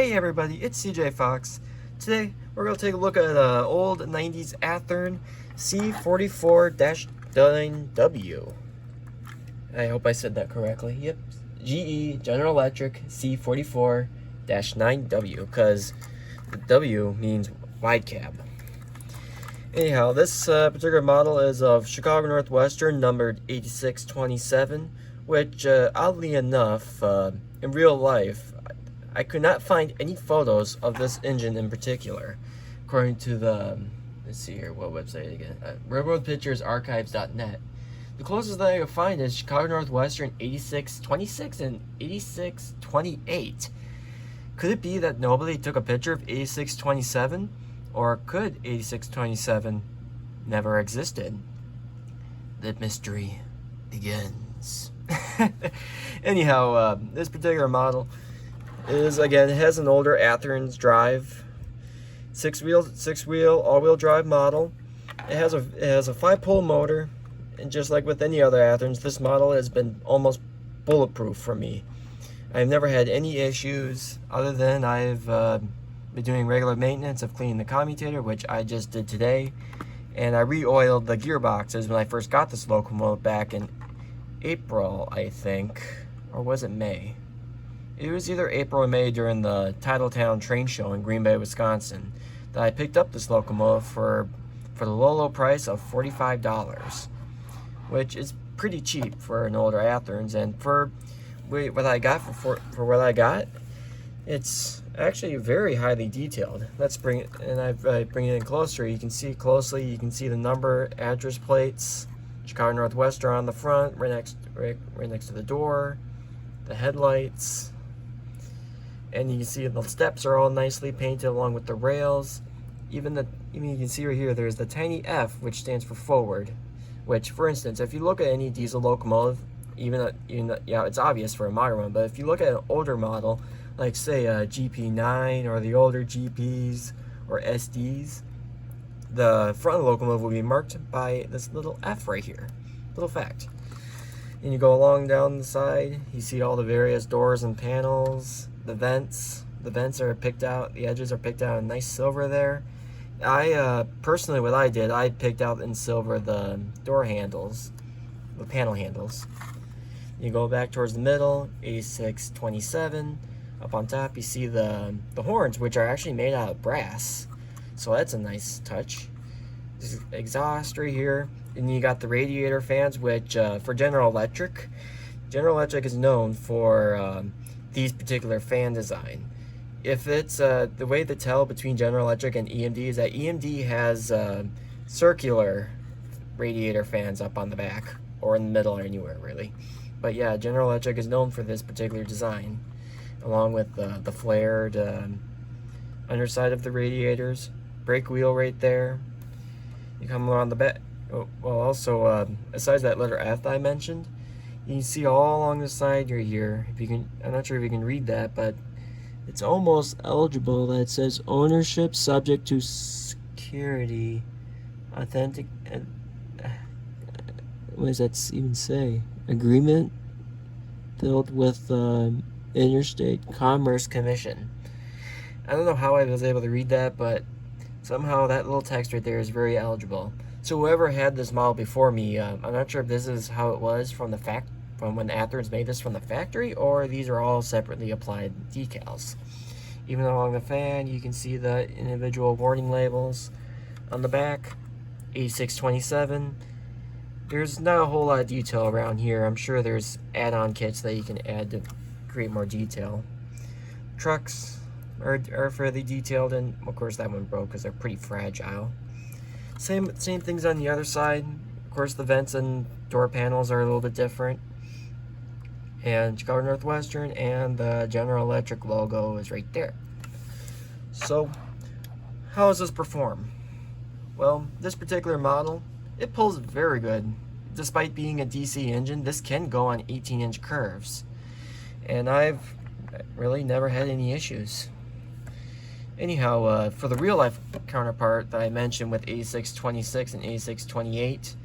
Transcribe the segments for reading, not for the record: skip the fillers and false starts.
Hey everybody, it's CJ Fox. Today we're going to take a look at an old 90s Athearn C44-9W. I hope I said that correctly. Yep, GE General Electric C44-9W, because the W means wide cab. Anyhow, this particular model is of Chicago Northwestern, numbered 8627, which oddly enough, in real life, I could not find any photos of this engine in particular, according to the, let's see here, what website again? RailroadPicturesArchives.net. The closest that I could find is Chicago Northwestern 8626 and 8628. Could it be that nobody took a picture of 8627? Or could 8627 never existed? The mystery begins. Anyhow, this particular model is, again, it has an older Athearn's drive, six wheel all-wheel drive model. It has a 5-pole motor, and just like with any other Athearns, this model has been almost bulletproof for me. I've never had any issues other than I've been doing regular maintenance of cleaning the commutator, which I just did today, and I re-oiled the gearboxes when I first got this locomotive back in April, I think, or was it May? It was either April or May during the Titletown train show in Green Bay, Wisconsin, that I picked up this locomotive for the low price of $45, which is pretty cheap for an older Athearn's, and for what I got for what I got, it's actually very highly detailed. Let's bring it, and I bring it in closer. You can see closely. You can see the number, address plates, Chicago Northwestern on the front, right next to the door, the headlights. And you can see the steps are all nicely painted along with the rails. Even you can see right here, there's the tiny F, which stands for forward. Which, for instance, if you look at any diesel locomotive, even it's obvious for a modern one, but if you look at an older model, like say a GP9 or the older GPs or SDs, the front of the locomotive will be marked by this little F right here. Little fact. And you go along down the side, you see all the various doors and panels. The vents are picked out, the edges are picked out in nice silver there. I personally, what I did, I picked out in silver the door handles, the panel handles. You go back towards the middle, 8627. Up on top you see the horns, which are actually made out of brass, so that's a nice touch. There's exhaust right here, and you got the radiator fans, which for General Electric is known for these particular fan design. If it's the way to tell between General Electric and EMD is that EMD has circular radiator fans up on the back, or in the middle, or anywhere really. But yeah, General Electric is known for this particular design, along with the flared underside of the radiators. Brake wheel right there. You come around the back. Oh, well, also besides that letter F I mentioned, you can see all along the side right here. If you can, I'm not sure if you can read that, but it's almost eligible that it says ownership subject to security, authentic. What does that even say? Agreement built with Interstate Commerce Commission. I don't know how I was able to read that, but somehow that little text right there is very eligible. So whoever had this model before me, I'm not sure if this is how it was from when Athearn's made this from the factory, or these are all separately applied decals. Even along the fan, you can see the individual warning labels. On the back, 8627. There's not a whole lot of detail around here. I'm sure there's add-on kits that you can add to create more detail. Trucks are fairly detailed, and of course that one broke because they're pretty fragile. Same things on the other side. Of course, the vents and door panels are a little bit different. And Chicago Northwestern and the General Electric logo is right there. So, how does this perform? Well, this particular model, it pulls very good. Despite being a DC engine, this can go on 18-inch curves. And I've really never had any issues. Anyhow, for the real-life counterpart that I mentioned with 8626 and 8628,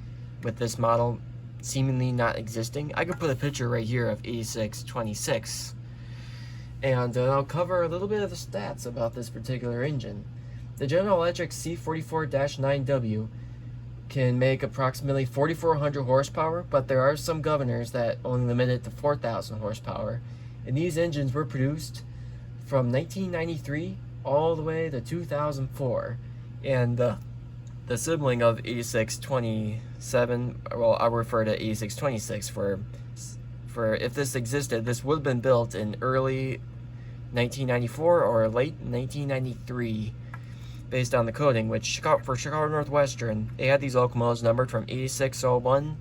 with this model seemingly not existing, I could put a picture right here of 8626. and I'll cover a little bit of the stats about this particular engine. The General Electric C44-9W can make approximately 4,400 horsepower, but there are some governors that only limit it to 4,000 horsepower. And these engines were produced from 1993 all the way to 2004. And the sibling of 8627, well, I'll refer to 8626 for if this existed, this would have been built in early 1994 or late 1993. Based on the coding, which for Chicago Northwestern, they had these locomotives numbered from 8601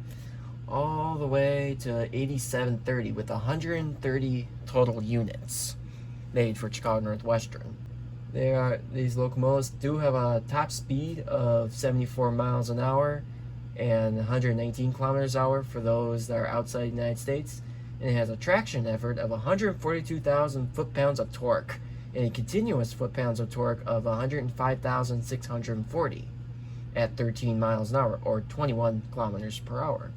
all the way to 8730 with 130 total units made for Chicago Northwestern. These locomotives do have a top speed of 74 miles an hour and 119 kilometers an hour for those that are outside the United States, and it has a traction effort of 142,000 foot-pounds of torque and a continuous foot-pounds of torque of 105,640 at 13 miles an hour, or 21 kilometers per hour.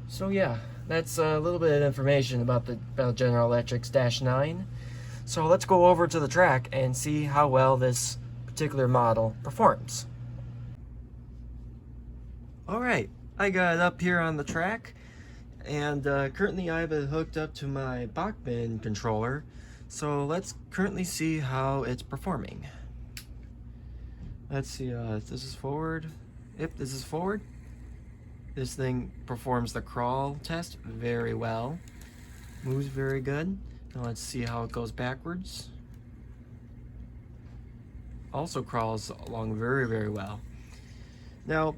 So yeah, that's a little bit of information about the General Electric's Dash 9. So let's go over to the track and see how well this particular model performs. Alright, I got it up here on the track, and currently I have it hooked up to my Bachmann controller. So let's currently see how it's performing. Let's see if this is forward. If this is forward, this thing performs the crawl test very well. Moves very good. Now let's see how it goes backwards. Also crawls along very, very well. Now,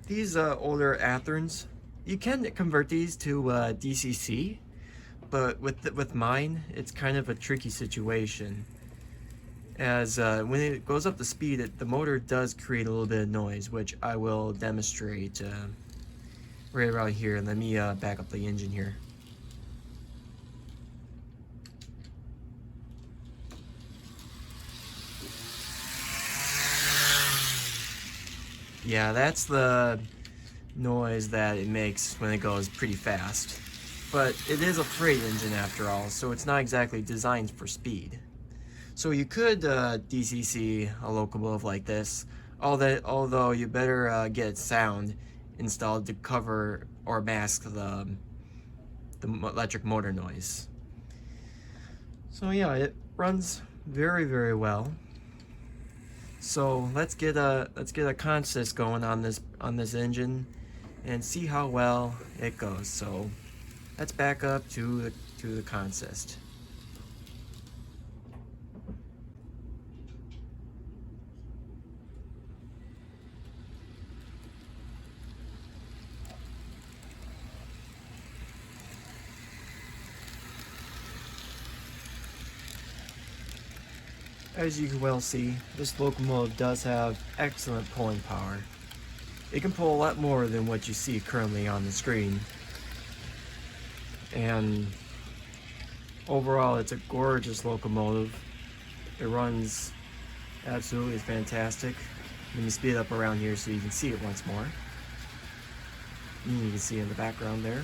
these older Athearns, you can convert these to DCC. But with mine, it's kind of a tricky situation, as when it goes up to speed, the motor does create a little bit of noise, which I will demonstrate right around here. Let me back up the engine here. Yeah, that's the noise that it makes when it goes pretty fast. But it is a freight engine after all, so it's not exactly designed for speed. So you could DCC a locomotive like this, although you better get sound installed to cover or mask the electric motor noise. So yeah, it runs very, very well. So let's get a consist going on this engine and see how well it goes. So let's back up to the consist. As you can well see, this locomotive does have excellent pulling power. It can pull a lot more than what you see currently on the screen. And overall, it's a gorgeous locomotive. It runs absolutely fantastic. Let me speed up around here so you can see it once more. You can see in the background there.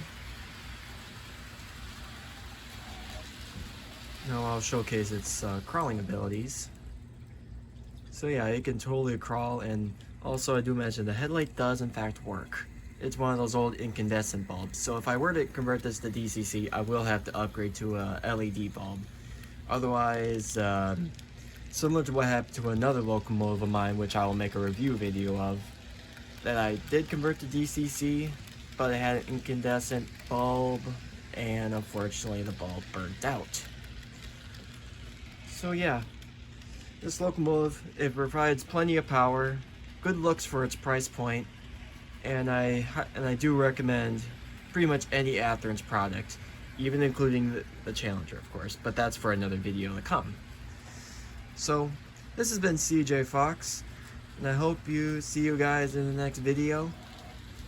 Now I'll showcase its crawling abilities. So yeah, it can totally crawl, and also I do mention the headlight does in fact work. It's one of those old incandescent bulbs, so if I were to convert this to DCC, I will have to upgrade to a LED bulb. Otherwise, similar to what happened to another locomotive of mine, which I will make a review video of, that I did convert to DCC, but it had an incandescent bulb, and unfortunately the bulb burnt out. So yeah, this locomotive, it provides plenty of power, good looks for its price point, and I do recommend pretty much any Athearn's product, even including the Challenger, of course, but that's for another video to come. So this has been CJ Fox, and I hope you see you guys in the next video.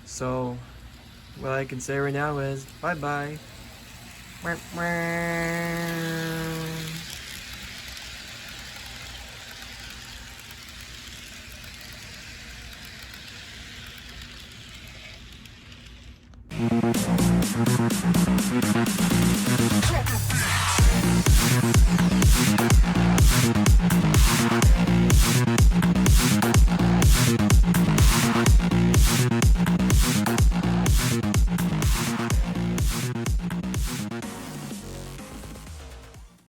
So what I can say right now is bye bye.